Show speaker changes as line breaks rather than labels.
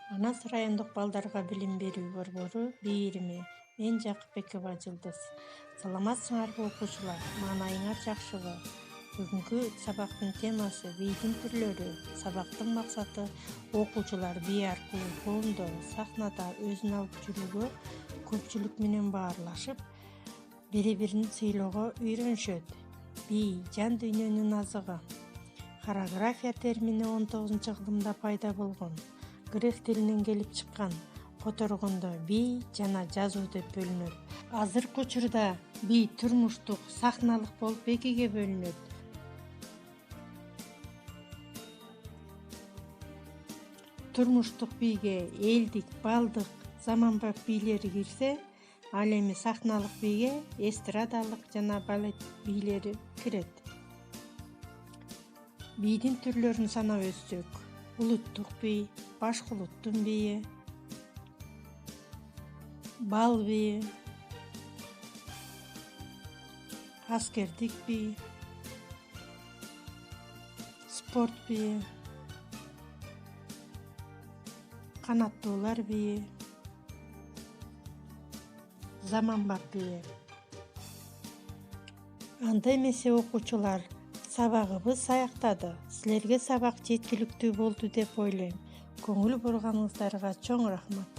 Манас райондук балдарга билим берүү борбору бийирими. Мен Жакыпбекова Жылдыз. Саламатсыңарбы окуучулар? Маанайыңар жакшыбы? Бүгүнкү сабактын темасы бийдин түрлөрү. Сабактын максаты окуучулар бий аркылуу коомдо, сахнада өзүн алып жүрүүгө көпчүлүк менен баарлашып, бири-бирин сыйлоого үйрөнүшөт. Бий жан дүйнөнүн азыгы. Хореография термини 19-кылымда пайда болгон. Грек тилинен келип чыккан. Которгондо бий жана жазуу деп бөлүнөт. Азыркы учурда бий турмуштук, сахналык болуп экиге бөлүнөт. Турмуштук бийге элдик, балдык, заманбап бийлери кирсе, ал эми сахналык бийге эстрадалык жана балет бийлери кирет. Бийдин түрлөрүн санап өтсөк, улуттук бий, башкулуттун бийи, бал бийи, аскердик бий, спорт бийи, канаттуулар бийи, заманбап бийи. Анда эмесе окуучулар, сабагыбыз аяктады. Силерге сабак жеткиликтүү болду деп ойлойм. Көңүл бурганыңыздарга чоң рахмат.